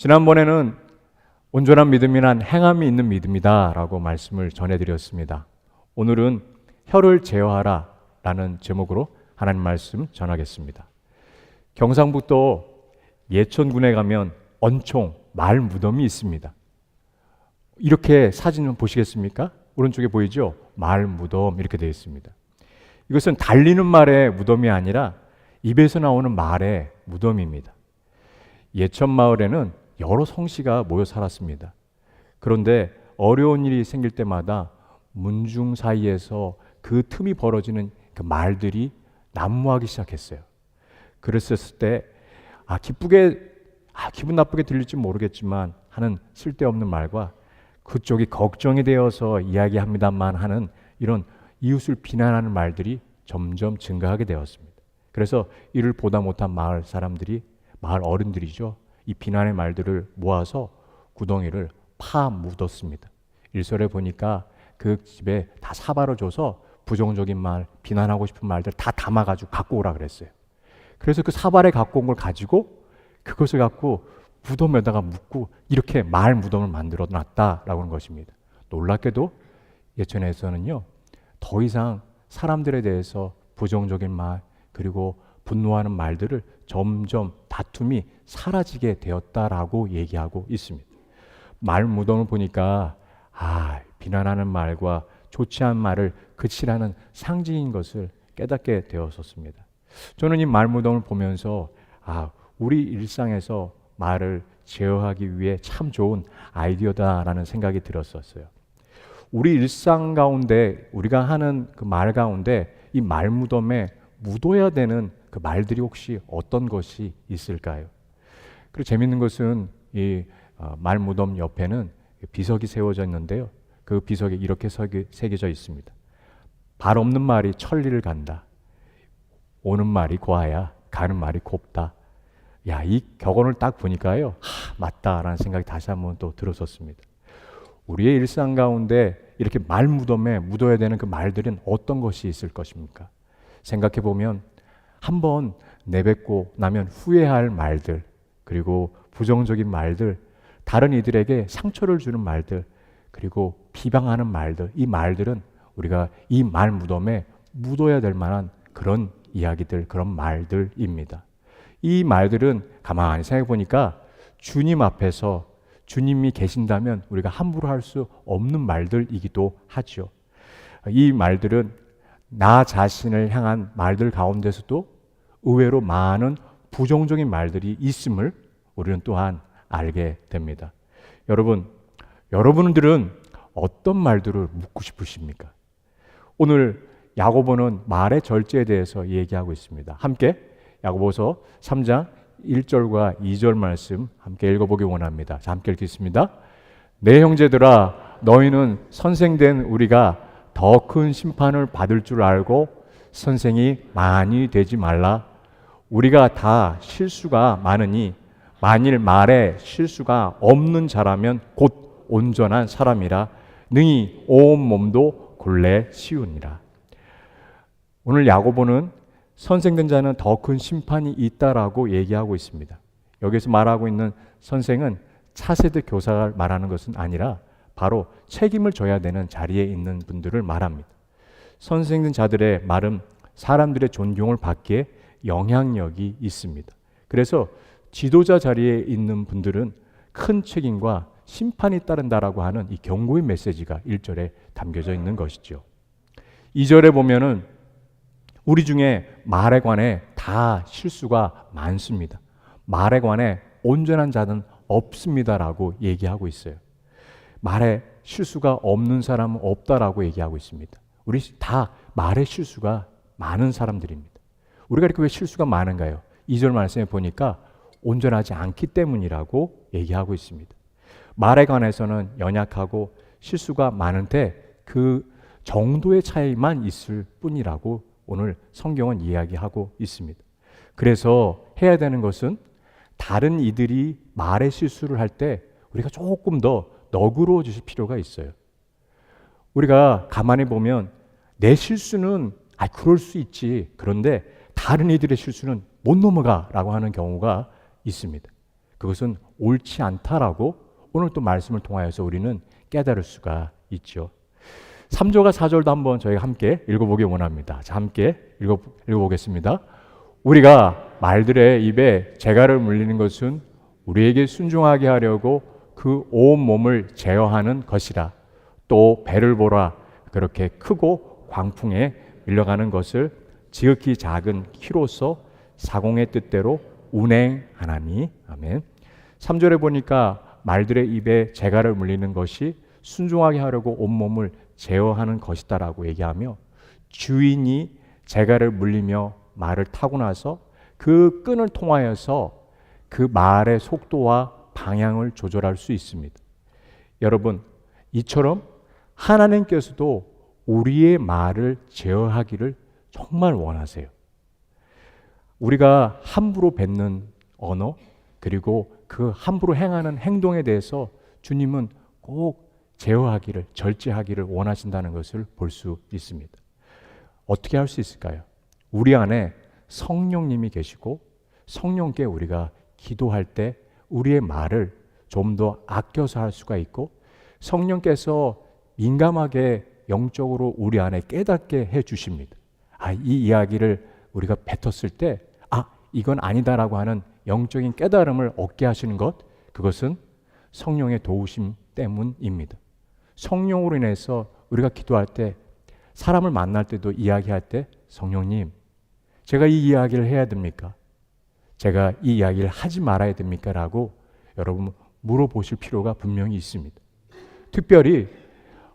지난번에는 온전한 믿음이란 행함이 있는 믿음이다 라고 말씀을 전해드렸습니다. 오늘은 혀를 제어하라 라는 제목으로 하나님 말씀 전하겠습니다. 경상북도 예천군에 가면 언총 말 무덤이 있습니다. 이렇게 사진 보시겠습니까? 오른쪽에 보이죠? 말 무덤 이렇게 되어 있습니다. 이것은 달리는 말의 무덤이 아니라 입에서 나오는 말의 무덤입니다. 예천 마을에는 여러 성씨가 모여 살았습니다. 그런데 어려운 일이 생길 때마다 문중 사이에서 그 틈이 벌어지는 그 말들이 난무하기 시작했어요. 그랬을 때 기분 나쁘게 들릴지 모르겠지만 하는 쓸데없는 말과 그쪽이 걱정이 되어서 이야기합니다만 하는 이런 이웃을 비난하는 말들이 점점 증가하게 되었습니다. 그래서 이를 보다 못한 마을 사람들이, 마을 어른들이죠, 이 비난의 말들을 모아서 구덩이를 파 묻었습니다. 일설에 보니까 그 집에 다 사바로 줘서 부정적인 말, 비난하고 싶은 말들 다 담아가지고 갖고 오라 그랬어요. 그래서 그 사발에 갖고 온 걸 가지고 그것을 갖고 무덤에다가 묻고 이렇게 말 무덤을 만들어 놨다라고 하는 것입니다. 놀랍게도 예천에서는요, 더 이상 사람들에 대해서 부정적인 말 그리고 분노하는 말들을 점점 다툼이 사라지게 되었다라고 얘기하고 있습니다. 말 무덤을 보니까 비난하는 말과 좋지 않은 말을 그치라는 상징인 것을 깨닫게 되었었습니다. 저는 이 말 무덤을 보면서 우리 일상에서 말을 제어하기 위해 참 좋은 아이디어다라는 생각이 들었었어요. 우리 일상 가운데 우리가 하는 그 말 가운데 이 말 무덤에 묻어야 되는 그 말들이 혹시 어떤 것이 있을까요? 그리고 재밌는 것은 이 말 무덤 옆에는 비석이 세워져 있는데요. 그 비석에 이렇게 새겨져 있습니다. 발 없는 말이 천리를 간다. 오는 말이 고와야 가는 말이 곱다. 이 격언을 딱 보니까요, 맞다라는 생각이 다시 한번 또 들었었습니다. 우리의 일상 가운데 이렇게 말 무덤에 묻어야 되는 그 말들은 어떤 것이 있을 것입니까? 생각해 보면 한번 내뱉고 나면 후회할 말들, 그리고 부정적인 말들, 다른 이들에게 상처를 주는 말들, 그리고 비방하는 말들, 이 말들은 우리가 이 말 무덤에 묻어야 될 만한 그런 이야기들, 그런 말들입니다. 이 말들은 가만히 생각해 보니까 주님 앞에서 주님이 계신다면 우리가 함부로 할 수 없는 말들이기도 하죠. 이 말들은 나 자신을 향한 말들 가운데서도 의외로 많은 부정적인 말들이 있음을 우리는 또한 알게 됩니다. 여러분들은 어떤 말들을 묻고 싶으십니까? 오늘 야고보는 말의 절제에 대해서 얘기하고 있습니다. 함께 야고보서 3장 1절과 2절 말씀 함께 읽어보기 원합니다. 자, 함께 읽겠습니다. 내 형제들아, 너희는 선생된 우리가 더 큰 심판을 받을 줄 알고 선생이 많이 되지 말라. 우리가 다 실수가 많으니 만일 말에 실수가 없는 자라면 곧 온전한 사람이라 능히 온 몸도 굴레 씌우니라. 오늘 야고보는 선생된 자는 더 큰 심판이 있다라고 얘기하고 있습니다. 여기서 말하고 있는 선생은 차세대 교사를 말하는 것은 아니라 바로 책임을 져야 되는 자리에 있는 분들을 말합니다. 선생된 자들의 말은 사람들의 존경을 받기에 영향력이 있습니다. 그래서 지도자 자리에 있는 분들은 큰 책임과 심판이 따른다라고 하는 이 경고의 메시지가 1절에 담겨져 있는 것이죠. 2절에 보면은 우리 중에 말에 관해 다 실수가 많습니다. 말에 관해 온전한 자는 없습니다라고 얘기하고 있어요. 말에 실수가 없는 사람은 없다라고 얘기하고 있습니다. 우리 다 말에 실수가 많은 사람들입니다. 우리가 이렇게 왜 실수가 많은가요? 2절 말씀에 보니까 온전하지 않기 때문이라고 얘기하고 있습니다. 말에 관해서는 연약하고 실수가 많은데 그 정도의 차이만 있을 뿐이라고 오늘 성경은 이야기하고 있습니다. 그래서 해야 되는 것은 다른 이들이 말의 실수를 할 때 우리가 조금 더 너그러워 주실 필요가 있어요. 우리가 가만히 보면 내 실수는 그럴 수 있지, 그런데 다른 이들의 실수는 못 넘어가라고 하는 경우가 있습니다. 그것은 옳지 않다라고 오늘 또 말씀을 통하여서 우리는 깨달을 수가 있죠. 3절과 4절도 한번 저희가 함께 읽어보기 원합니다. 자, 함께 읽어보겠습니다. 우리가 말들의 입에 재갈을 물리는 것은 우리에게 순종하게 하려고 그 온 몸을 제어하는 것이라. 또 배를 보라. 그렇게 크고 광풍에 밀려가는 것을 지극히 작은 키로서 사공의 뜻대로 운행하나니. 아멘. 3절에 보니까 말들의 입에 재갈을 물리는 것이 순종하게 하려고 온몸을 제어하는 것이다라고 얘기하며, 주인이 재갈을 물리며 말을 타고 나서 그 끈을 통하여서 그 말의 속도와 방향을 조절할 수 있습니다. 여러분, 이처럼 하나님께서도 우리의 말을 제어하기를 정말 원하세요. 우리가 함부로 뱉는 언어, 그리고 그 함부로 행하는 행동에 대해서 주님은 꼭 제어하기를, 절제하기를 원하신다는 것을 볼 수 있습니다. 어떻게 할 수 있을까요? 우리 안에 성령님이 계시고 성령께 우리가 기도할 때 우리의 말을 좀 더 아껴서 할 수가 있고, 성령께서 민감하게 영적으로 우리 안에 깨닫게 해 주십니다. 이 이야기를 우리가 뱉었을 때 이건 아니다라고 하는 영적인 깨달음을 얻게 하시는 것, 그것은 성령의 도우심 때문입니다. 성령으로 인해서 우리가 기도할 때, 사람을 만날 때도 이야기할 때, 성령님, 제가 이 이야기를 해야 됩니까? 제가 이 이야기를 하지 말아야 됩니까? 라고 여러분 물어보실 필요가 분명히 있습니다. 특별히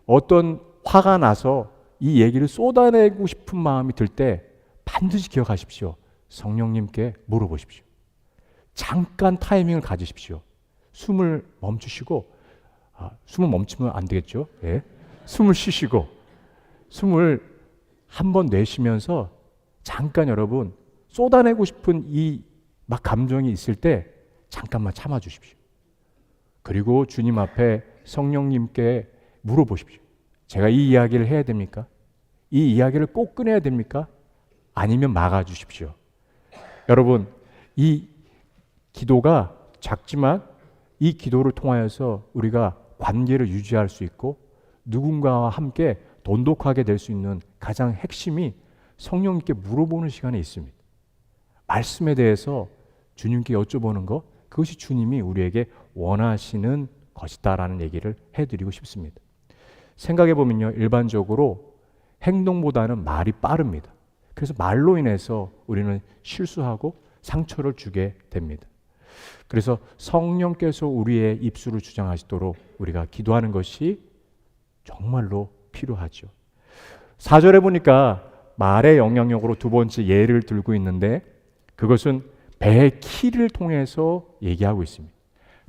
어떤 화가 나서 이 얘기를 쏟아내고 싶은 마음이 들 때 반드시 기억하십시오. 성령님께 물어보십시오. 잠깐 타이밍을 가지십시오. 숨을 멈추시고, 숨을 멈추면 안 되겠죠? 예. 숨을 쉬시고, 숨을 한번 내쉬면서 잠깐 여러분 쏟아내고 싶은 이 막 감정이 있을 때 잠깐만 참아 주십시오. 그리고 주님 앞에 성령님께 물어보십시오. 제가 이 이야기를 해야 됩니까? 이 이야기를 꼭 꺼내야 됩니까? 아니면 막아 주십시오. 여러분, 이 기도가 작지만 이 기도를 통하여서 우리가 관계를 유지할 수 있고 누군가와 함께 돈독하게 될 수 있는 가장 핵심이 성령님께 물어보는 시간에 있습니다. 말씀에 대해서 주님께 여쭤보는 것, 그것이 주님이 우리에게 원하시는 것이다라는 얘기를 해드리고 싶습니다. 생각해 보면요, 일반적으로 행동보다는 말이 빠릅니다. 그래서 말로 인해서 우리는 실수하고 상처를 주게 됩니다. 그래서 성령께서 우리의 입술을 주장하시도록 우리가 기도하는 것이 정말로 필요하죠. 4절에 보니까 말의 영향력으로 두 번째 예를 들고 있는데, 그것은 배의 키를 통해서 얘기하고 있습니다.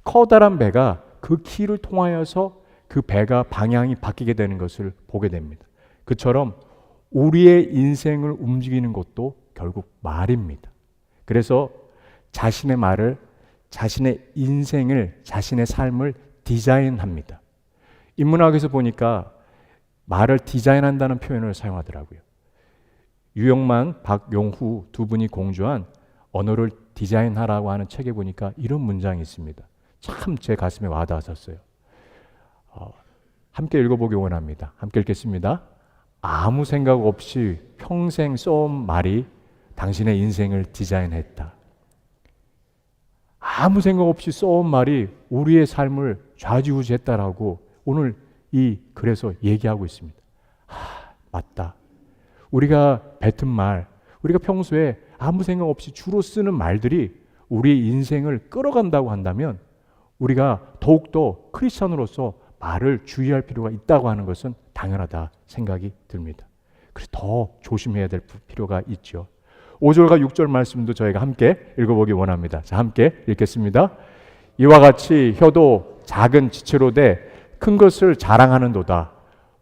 커다란 배가 그 키를 통하여서 그 배가 방향이 바뀌게 되는 것을 보게 됩니다. 그처럼 우리의 인생을 움직이는 것도 결국 말입니다. 그래서 자신의 말을, 자신의 인생을, 자신의 삶을 디자인합니다. 인문학에서 보니까 말을 디자인한다는 표현을 사용하더라고요. 유영만, 박용후 두 분이 공주한 언어를 디자인하라고 하는 책에 보니까 이런 문장이 있습니다. 참 제 가슴에 와닿았었어요. 함께 읽어보기 원합니다. 함께 읽겠습니다. 아무 생각 없이 평생 써온 말이 당신의 인생을 디자인했다. 아무 생각 없이 써온 말이 우리의 삶을 좌지우지했다라고 오늘 이 글에서 얘기하고 있습니다. 맞다. 우리가 뱉은 말, 우리가 평소에 아무 생각 없이 주로 쓰는 말들이 우리의 인생을 끌어간다고 한다면 우리가 더욱더 크리스천으로서 말을 주의할 필요가 있다고 하는 것은 당연하다 생각이 듭니다. 그래서 더 조심해야 될 필요가 있죠. 5절과 6절 말씀도 저희가 함께 읽어보기 원합니다. 자, 함께 읽겠습니다. 이와 같이 혀도 작은 지체로 돼 큰 것을 자랑하는도다.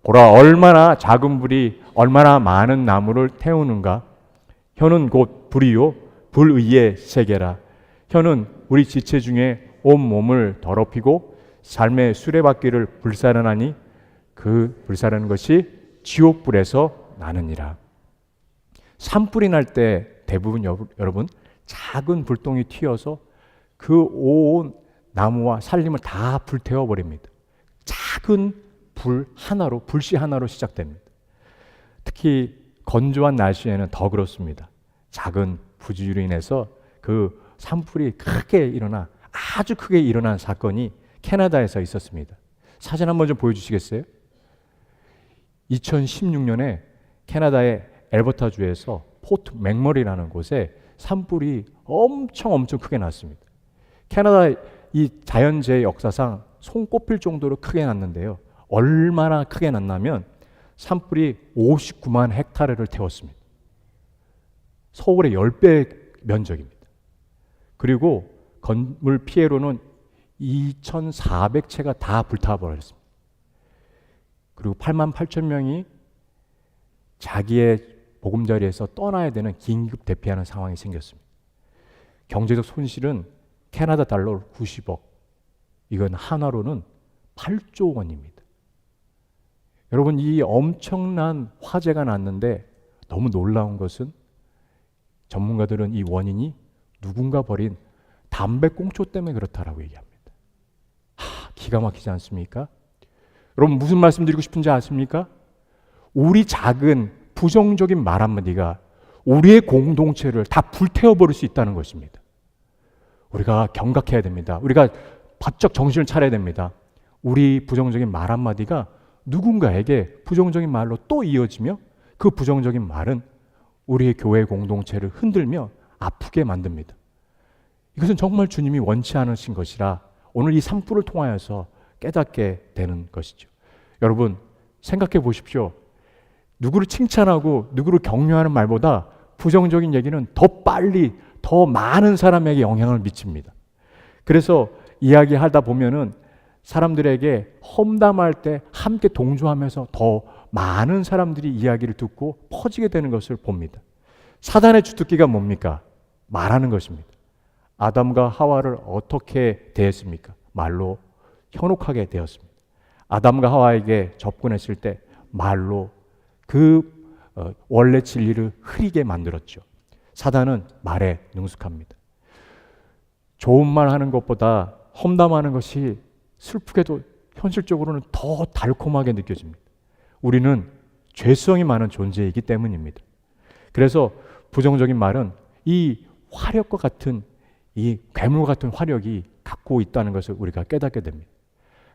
보라, 얼마나 작은 불이 얼마나 많은 나무를 태우는가. 혀는 곧 불이요 불의의 세계라. 혀는 우리 지체 중에 온 몸을 더럽히고 삶의 수레바퀴를 불사르나니 그 불사르는 것이 지옥불에서 나느니라. 산불이 날 때 대부분 여러분 작은 불똥이 튀어서 그 온 나무와 살림을 다 불태워 버립니다. 작은 불씨 하나로 시작됩니다. 특히 건조한 날씨에는 더 그렇습니다. 작은 부지로 인해서 그 산불이 아주 크게 일어난 사건이 캐나다에서 있었습니다. 사진 한번 좀 보여주시겠어요? 2016년에 캐나다의 엘버타주에서 포트 맥머리라는 곳에 산불이 엄청 크게 났습니다. 캐나다 이 자연재해 역사상 손꼽힐 정도로 크게 났는데요. 얼마나 크게 났냐면 산불이 59만 헥타르를 태웠습니다. 서울의 10배 면적입니다. 그리고 건물 피해로는 2,400채가 다 불타버렸습니다. 그리고 8만 8천 명이 자기의 보금자리에서 떠나야 되는 긴급 대피하는 상황이 생겼습니다. 경제적 손실은 캐나다 달러 90억, 이건 한화로는 8조 원입니다. 여러분, 이 엄청난 화재가 났는데 너무 놀라운 것은 전문가들은 이 원인이 누군가 버린 담배꽁초 때문에 그렇다라고 얘기합니다. 기가 막히지 않습니까? 여러분, 무슨 말씀 드리고 싶은지 아십니까? 우리 작은 부정적인 말 한마디가 우리의 공동체를 다 불태워버릴 수 있다는 것입니다. 우리가 경각해야 됩니다. 우리가 바짝 정신을 차려야 됩니다. 우리 부정적인 말 한마디가 누군가에게 부정적인 말로 또 이어지며 그 부정적인 말은 우리의 교회 공동체를 흔들며 아프게 만듭니다. 이것은 정말 주님이 원치 않으신 것이라 오늘 이 산불을 통하여서 깨닫게 되는 것이죠. 여러분, 생각해 보십시오. 누구를 칭찬하고 누구를 격려하는 말보다 부정적인 얘기는 더 빨리 더 많은 사람에게 영향을 미칩니다. 그래서 이야기하다 보면은 사람들에게 험담할 때 함께 동조하면서 더 많은 사람들이 이야기를 듣고 퍼지게 되는 것을 봅니다. 사단의 주특기가 뭡니까? 말하는 것입니다. 아담과 하와를 어떻게 대했습니까? 말로 현혹하게 되었습니다. 아담과 하와에게 접근했을 때 말로 원래 진리를 흐리게 만들었죠. 사단은 말에 능숙합니다. 좋은 말 하는 것보다 험담하는 것이 슬프게도 현실적으로는 더 달콤하게 느껴집니다. 우리는 죄성이 많은 존재이기 때문입니다. 그래서 부정적인 말은 이 화력과 같은 이 괴물 같은 화력이 갖고 있다는 것을 우리가 깨닫게 됩니다.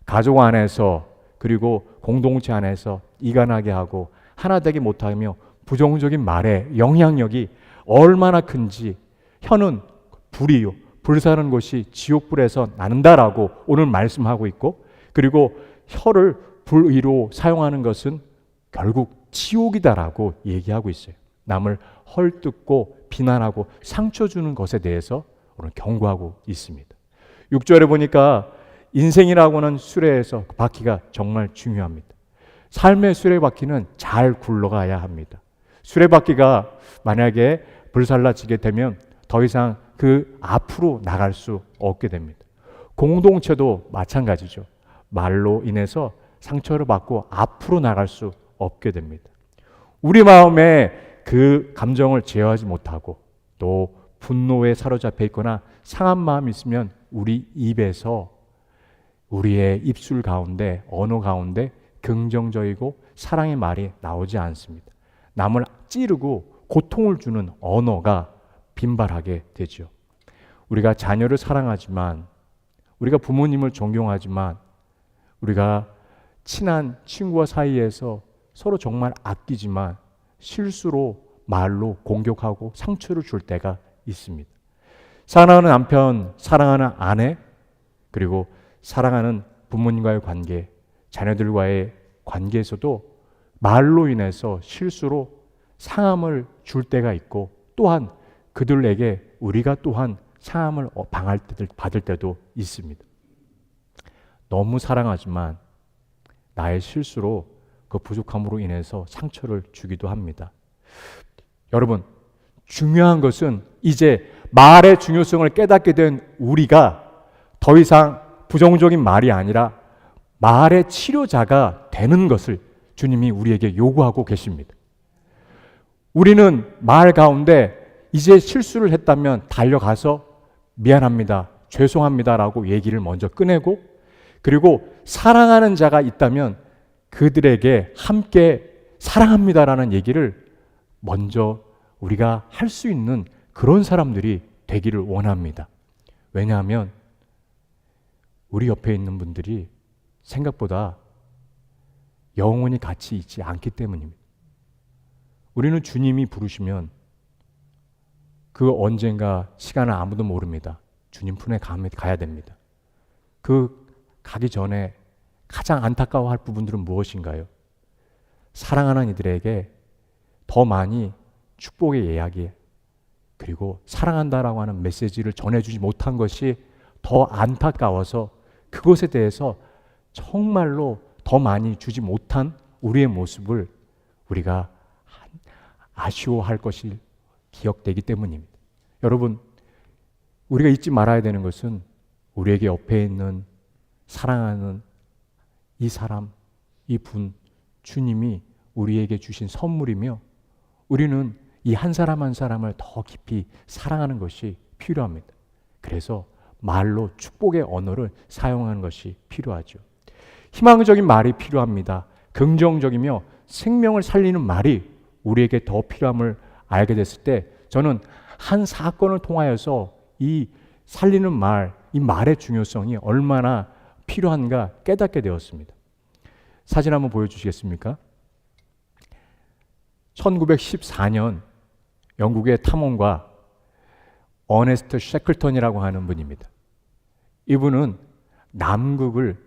가족 안에서 그리고 공동체 안에서 이간하게 하고 하나 되게 못하며 부정적인 말의 영향력이 얼마나 큰지 혀는 불이요. 불사는 것이 지옥불에서 나는다라고 오늘 말씀하고 있고, 그리고 혀를 불의로 사용하는 것은 결국 지옥이다라고 얘기하고 있어요. 남을 헐뜯고 비난하고 상처 주는 것에 대해서 오늘 경고하고 있습니다. 6절에 보니까 인생이라고는 수레에서 바퀴가 정말 중요합니다. 삶의 수레바퀴는 잘 굴러가야 합니다. 수레바퀴가 만약에 불살라지게 되면 더 이상 그 앞으로 나갈 수 없게 됩니다. 공동체도 마찬가지죠. 말로 인해서 상처를 받고 앞으로 나갈 수 없게 됩니다. 우리 마음에 그 감정을 제어하지 못하고 또 분노에 사로잡혀 있거나 상한 마음이 있으면 우리 입에서 우리의 입술 가운데 언어 가운데 긍정적이고 사랑의 말이 나오지 않습니다. 남을 찌르고 고통을 주는 언어가 빈발하게 되죠. 우리가 자녀를 사랑하지만, 우리가 부모님을 존경하지만, 우리가 친한 친구와 사이에서 서로 정말 아끼지만 실수로 말로 공격하고 상처를 줄 때가 있습니다. 사랑하는 남편, 사랑하는 아내, 그리고 사랑하는 부모님과의 관계, 자녀들과의 관계에서도 말로 인해서 실수로 상함을 줄 때가 있고, 또한 그들에게 우리가 또한 상함을 받을 때도 있습니다. 너무 사랑하지만 나의 실수로 그 부족함으로 인해서 상처를 주기도 합니다. 여러분, 중요한 것은 이제 말의 중요성을 깨닫게 된 우리가 더 이상 부정적인 말이 아니라 말의 치료자가 되는 것을 주님이 우리에게 요구하고 계십니다. 우리는 말 가운데 이제 실수를 했다면 달려가서 미안합니다, 죄송합니다라고 얘기를 먼저 꺼내고, 그리고 사랑하는 자가 있다면 그들에게 함께 사랑합니다라는 얘기를 먼저 우리가 할 수 있는 그런 사람들이 되기를 원합니다. 왜냐하면 우리 옆에 있는 분들이 생각보다 영원히 같이 있지 않기 때문입니다. 우리는 주님이 부르시면 그 언젠가 시간을 아무도 모릅니다. 주님 품에 가야 됩니다. 그 가기 전에 가장 안타까워할 부분들은 무엇인가요? 사랑하는 이들에게 더 많이 축복의 이야기, 그리고 사랑한다라고 하는 메시지를 전해주지 못한 것이 더 안타까워서 그것에 대해서 정말로 더 많이 주지 못한 우리의 모습을 우리가 아쉬워할 것이 기억되기 때문입니다. 여러분, 우리가 잊지 말아야 되는 것은 우리에게 옆에 있는 사랑하는 이 사람, 이 분, 주님이 우리에게 주신 선물이며, 우리는 이 한 사람 한 사람을 더 깊이 사랑하는 것이 필요합니다. 그래서 말로 축복의 언어를 사용하는 것이 필요하죠. 희망적인 말이 필요합니다. 긍정적이며 생명을 살리는 말이 우리에게 더 필요함을 알게 됐을 때, 저는 한 사건을 통하여서 이 살리는 말, 이 말의 중요성이 얼마나 필요한가 깨닫게 되었습니다. 사진 한번 보여주시겠습니까? 1914년 영국의 탐험가 어네스트 셰클턴이라고 하는 분입니다. 이분은 남극을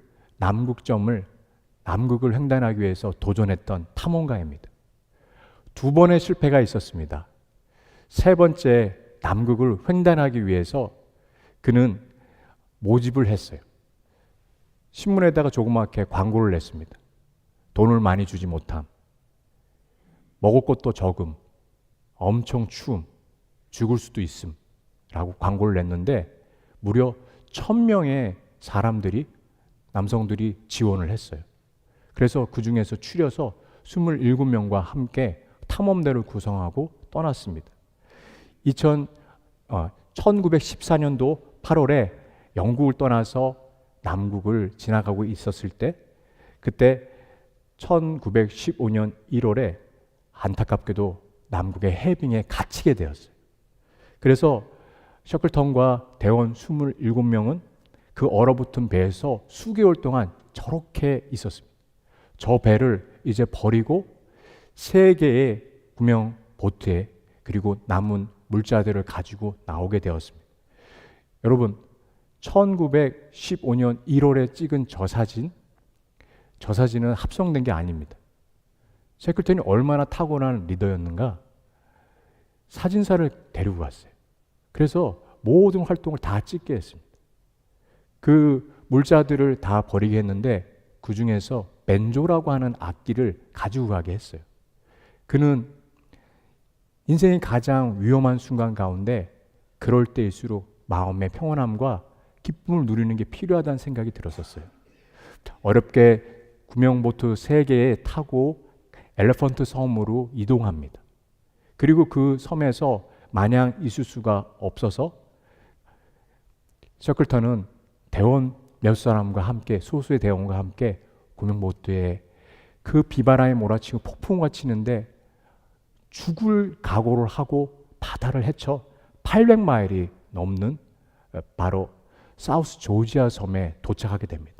횡단하기 위해서 도전했던 탐험가입니다. 2번의 실패가 있었습니다. 3번째 남극을 횡단하기 위해서 그는 모집을 했어요. 신문에다가 조그맣게 광고를 냈습니다. 돈을 많이 주지 못함, 먹을 것도 적음, 엄청 추움, 죽을 수도 있음 라고 광고를 냈는데 무려 1000명의 사람들이, 남성들이 지원을 했어요. 그래서 그 중에서 추려서 27명과 함께 탐험대를 구성하고 떠났습니다. 1914년도 8월에 영국을 떠나서 남극을 지나가고 있었을 때, 그때 1915년 1월에 안타깝게도 남극의 해빙에 갇히게 되었어요. 그래서 셔클턴과 대원 27명은 그 얼어붙은 배에서 수개월 동안 저렇게 있었습니다. 저 배를 이제 버리고 3개의 구명 보트에, 그리고 남은 물자들을 가지고 나오게 되었습니다. 여러분, 1915년 1월에 찍은 저 사진은 합성된 게 아닙니다. 셰클턴이 얼마나 타고난 리더였는가, 사진사를 데리고 갔어요. 그래서 모든 활동을 다 찍게 했습니다. 그 물자들을 다 버리게 했는데 그 중에서 벤조라고 하는 악기를 가지고 가게 했어요. 그는 인생의 가장 위험한 순간 가운데 그럴 때일수록 마음의 평온함과 기쁨을 누리는 게 필요하다는 생각이 들었었어요. 어렵게 구명보트 3개에 타고 엘레펀트 섬으로 이동합니다. 그리고 그 섬에서 마냥 있을 수가 없어서 셔클턴은 대원 몇 사람과 함께, 소수의 대원과 함께 구명보트에 그 비바람이 몰아치고 폭풍우가 치는데 죽을 각오를 하고 바다를 헤쳐 800마일이 넘는 바로 사우스 조지아 섬에 도착하게 됩니다.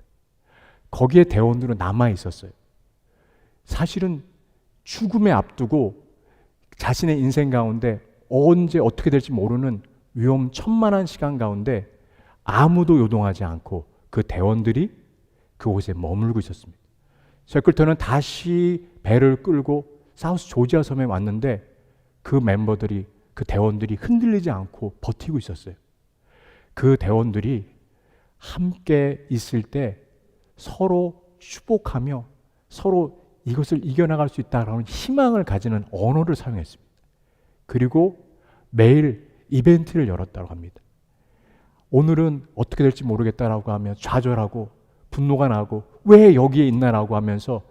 거기에 대원들은 남아 있었어요. 사실은 죽음에 앞두고 자신의 인생 가운데 언제 어떻게 될지 모르는 위험천만한 시간 가운데 아무도 요동하지 않고 그 대원들이 그곳에 머물고 있었습니다. 셔클턴은 다시 배를 끌고 사우스 조지아 섬에 왔는데 그 멤버들이, 그 대원들이 흔들리지 않고 버티고 있었어요. 그 대원들이 함께 있을 때 서로 축복하며 서로 이것을 이겨나갈 수 있다라는 희망을 가지는 언어를 사용했습니다. 그리고 매일 이벤트를 열었다고 합니다. 오늘은 어떻게 될지 모르겠다라고 하면 좌절하고 분노가 나고 왜 여기에 있나라고 하면서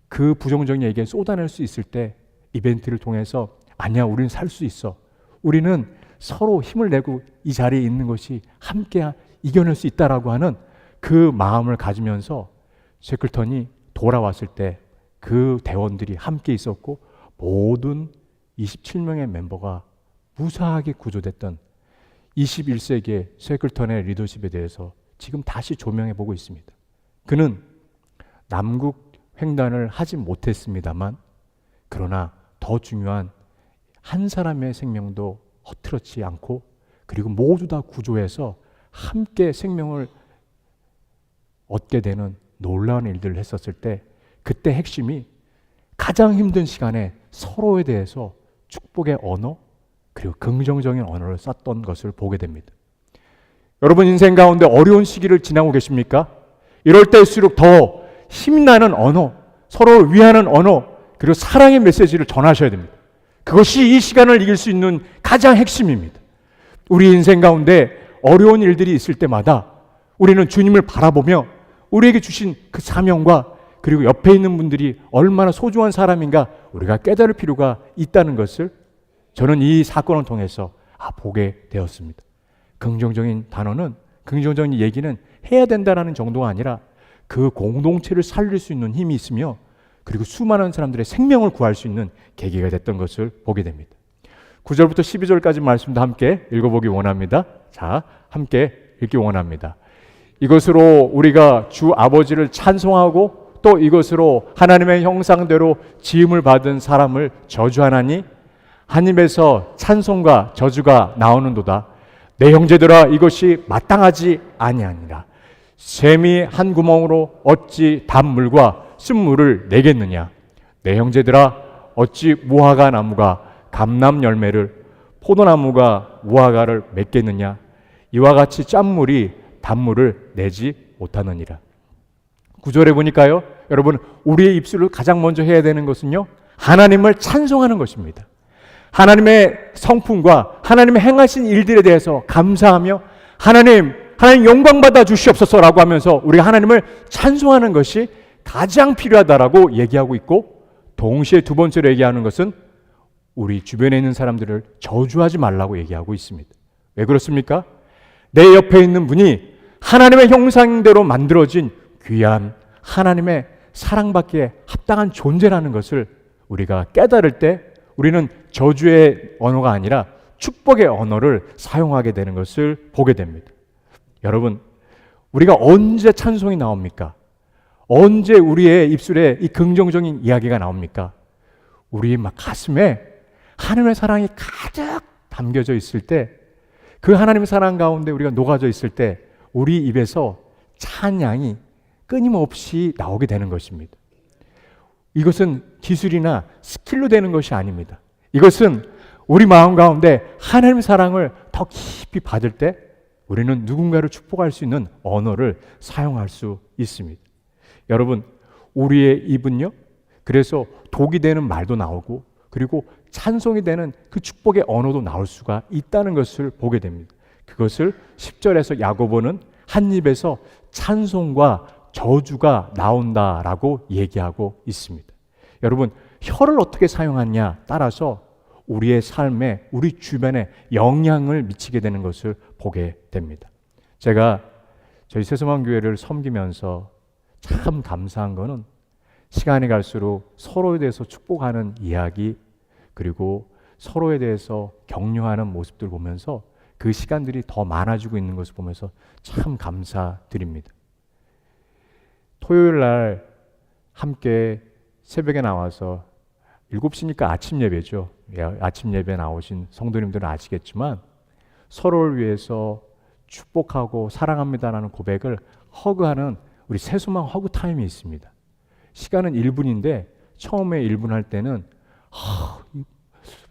그 부정적인 얘기에 쏟아낼 수 있을 때 이벤트를 통해서 아니야, 우리는 살 수 있어. 우리는 서로 힘을 내고 이 자리에 있는 것이 함께 이겨낼 수 있다라고 하는 그 마음을 가지면서 쉐클턴이 돌아왔을 때 그 대원들이 함께 있었고 모든 27명의 멤버가 무사하게 구조됐던 21세기의 쉐클턴의 리더십에 대해서 지금 다시 조명해 보고 있습니다. 그는 남국 횡단을 하지 못했습니다만 그러나 더 중요한 한 사람의 생명도 허투루지 않고 그리고 모두 다 구조해서 함께 생명을 얻게 되는 놀라운 일들을 했었을 때 그때 핵심이 가장 힘든 시간에 서로에 대해서 축복의 언어 그리고 긍정적인 언어를 썼던 것을 보게 됩니다. 여러분 인생 가운데 어려운 시기를 지나고 계십니까? 이럴 때일수록 더 힘나는 언어, 서로를 위하는 언어 그리고 사랑의 메시지를 전하셔야 됩니다. 그것이 이 시간을 이길 수 있는 가장 핵심입니다. 우리 인생 가운데 어려운 일들이 있을 때마다 우리는 주님을 바라보며 우리에게 주신 그 사명과 그리고 옆에 있는 분들이 얼마나 소중한 사람인가 우리가 깨달을 필요가 있다는 것을 저는 이 사건을 통해서 보게 되었습니다. 긍정적인 단어는, 긍정적인 얘기는 해야 된다는 정도가 아니라 그 공동체를 살릴 수 있는 힘이 있으며 그리고 수많은 사람들의 생명을 구할 수 있는 계기가 됐던 것을 보게 됩니다. 9절부터 12절까지 말씀도 함께 읽어보기 원합니다. 자, 함께 읽기 원합니다. 이것으로 우리가 주 아버지를 찬송하고 또 이것으로 하나님의 형상대로 지음을 받은 사람을 저주하나니 한 입에서 찬송과 저주가 나오는도다. 내 형제들아 이것이 마땅하지 아니하니라. 샘이 한 구멍으로 어찌 단물과 쓴물을 내겠느냐. 내 형제들아 어찌 무화과 나무가 감람 열매를 포도나무가 무화과를 맺겠느냐. 이와 같이 짠물이 단물을 내지 못하느니라. 9절에 보니까요, 여러분 우리의 입술을 가장 먼저 해야 되는 것은요, 하나님을 찬송하는 것입니다. 하나님의 성품과 하나님의 행하신 일들에 대해서 감사하며 하나님 영광 받아 주시옵소서라고 하면서 우리가 하나님을 찬송하는 것이 가장 필요하다라고 얘기하고 있고, 동시에 두 번째로 얘기하는 것은 우리 주변에 있는 사람들을 저주하지 말라고 얘기하고 있습니다. 왜 그렇습니까? 내 옆에 있는 분이 하나님의 형상대로 만들어진 귀한 하나님의 사랑받기에 합당한 존재라는 것을 우리가 깨달을 때 우리는 저주의 언어가 아니라 축복의 언어를 사용하게 되는 것을 보게 됩니다. 여러분, 우리가 언제 찬송이 나옵니까? 언제 우리의 입술에 이 긍정적인 이야기가 나옵니까? 우리 막 가슴에 하나님의 사랑이 가득 담겨져 있을 때, 그 하나님의 사랑 가운데 우리가 녹아져 있을 때 우리 입에서 찬양이 끊임없이 나오게 되는 것입니다. 이것은 기술이나 스킬로 되는 것이 아닙니다. 이것은 우리 마음 가운데 하나님의 사랑을 더 깊이 받을 때 우리는 누군가를 축복할 수 있는 언어를 사용할 수 있습니다. 여러분, 우리의 입은요, 그래서 독이 되는 말도 나오고 그리고 찬송이 되는 그 축복의 언어도 나올 수가 있다는 것을 보게 됩니다. 그것을 10절에서 야고보는 한 입에서 찬송과 저주가 나온다라고 얘기하고 있습니다. 여러분, 혀를 어떻게 사용하느냐 따라서 우리의 삶에, 우리 주변에 영향을 미치게 되는 것을 보게 됩니다. 제가 저희 새소망교회를 섬기면서 참 감사한 거는 시간이 갈수록 서로에 대해서 축복하는 이야기, 그리고 서로에 대해서 격려하는 모습들 보면서 그 시간들이 더 많아지고 있는 것을 보면서 참 감사드립니다. 토요일 날 함께 새벽에 나와서 7시니까 아침 예배죠. 아침 예배 나오신 성도님들은 아시겠지만 서로를 위해서 축복하고 사랑합니다라는 고백을 허그하는 우리 새소망 허그 타임이 있습니다. 시간은 1분인데 처음에 1분 할 때는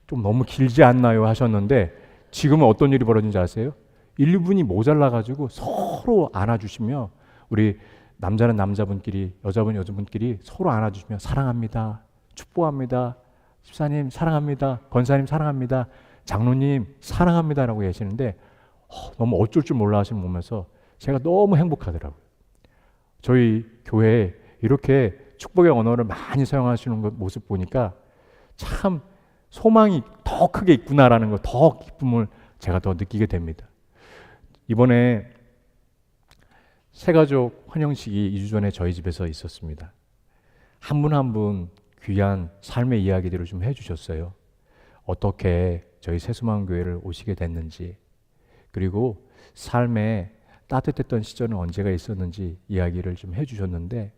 좀 너무 길지 않나요 하셨는데 지금은 어떤 일이 벌어진지 아세요? 1분이 모자라가지고 서로 안아주시며 우리 남자는 남자분끼리, 여자분 여자분끼리 서로 안아주시며 사랑합니다, 축복합니다, 집사님 사랑합니다, 권사님 사랑합니다, 장로님 사랑합니다라고 하시는데 너무 어쩔 줄 몰라 하시는 거 보면서 제가 너무 행복하더라고요. 저희 교회에 이렇게 축복의 언어를 많이 사용하시는 모습 보니까 참 소망이 더 크게 있구나라는 거, 더 기쁨을 제가 더 느끼게 됩니다. 이번에 새가족 환영식이 2주 전에 저희 집에서 있었습니다. 한 분 한 분 귀한 삶의 이야기들을 좀 해주셨어요. 어떻게 저희 새수만교회를 오시게 됐는지, 그리고 삶에 따뜻했던 시절은 언제가 있었는지 이야기를 좀 해주셨는데,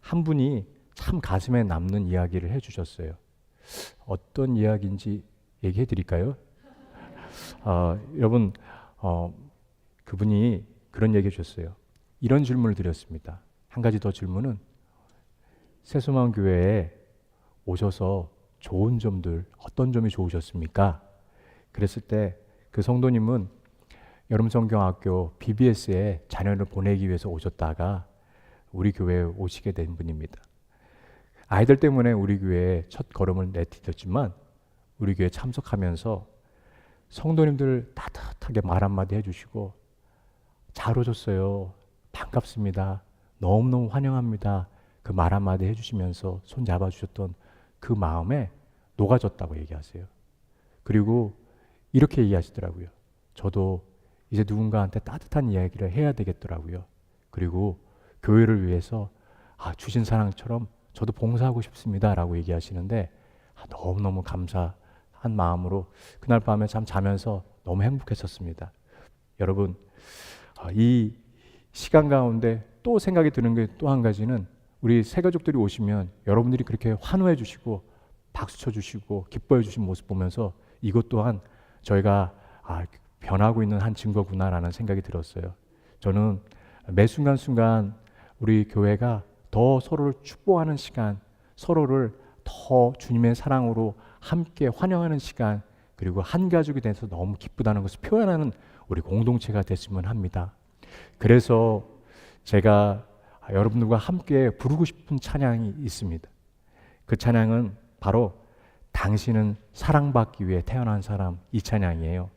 한 분이 참 가슴에 남는 이야기를 해주셨어요. 어떤 이야기인지 얘기해 드릴까요? 여러분, 그분이 그런 얘기 해주셨어요. 이런 질문을 드렸습니다. 한 가지 더 질문은, 새소망교회에 오셔서 좋은 점들, 어떤 점이 좋으셨습니까? 그랬을 때 그 성도님은 여름성경학교 BBS에 자녀를 보내기 위해서 오셨다가 우리 교회에 오시게 된 분입니다. 아이들 때문에 우리 교회에 첫 걸음을 내딛었지만 우리 교회에 참석하면서 성도님들 따뜻하게 말 한마디 해주시고, 잘 오셨어요, 반갑습니다, 너무너무 환영합니다, 그 말 한마디 해주시면서 손 잡아주셨던 그 마음에 녹아졌다고 얘기하세요. 그리고 이렇게 얘기하시더라고요. 저도 이제 누군가한테 따뜻한 이야기를 해야 되겠더라고요. 그리고 교회를 위해서 주신 사랑처럼 저도 봉사하고 싶습니다 라고 얘기하시는데, 너무너무 감사한 마음으로 그날 밤에 잠 자면서 너무 행복했었습니다. 여러분, 이 시간 가운데 또 생각이 드는 게 또 한 가지는, 우리 새가족들이 오시면 여러분들이 그렇게 환호해 주시고 박수 쳐 주시고 기뻐해 주신 모습 보면서 이것 또한 저희가 변하고 있는 한 증거구나라는 생각이 들었어요. 저는 매 순간순간 우리 교회가 더 서로를 축복하는 시간, 서로를 더 주님의 사랑으로 함께 환영하는 시간, 그리고 한 가족이 돼서 너무 기쁘다는 것을 표현하는 우리 공동체가 됐으면 합니다. 그래서 제가 여러분들과 함께 부르고 싶은 찬양이 있습니다. 그 찬양은 바로 당신은 사랑받기 위해 태어난 사람, 이 찬양이에요.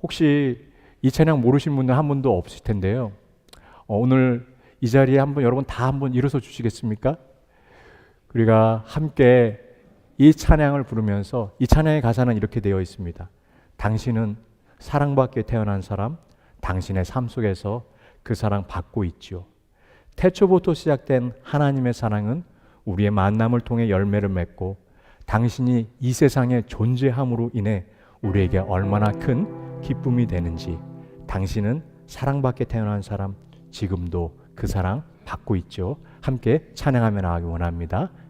혹시 이 찬양 모르시는 분들 한 분도 없을 텐데요. 오늘 이 자리에 여러분 다 한번 일어서 주시겠습니까? 우리가 함께 이 찬양을 부르면서, 이 찬양의 가사는 이렇게 되어 있습니다. 당신은 사랑받기 위해 태어난 사람, 당신의 삶 속에서 그 사랑 받고 있죠. 태초부터 시작된 하나님의 사랑은 우리의 만남을 통해 열매를 맺고, 당신이 이 세상에 존재함으로 인해 우리에게 얼마나 큰 기쁨이 되는지, 당신은 사랑받게 태어난 사람, 지금도 그 사랑 받고 있죠. 함께 찬양하며 나가기 원합니다.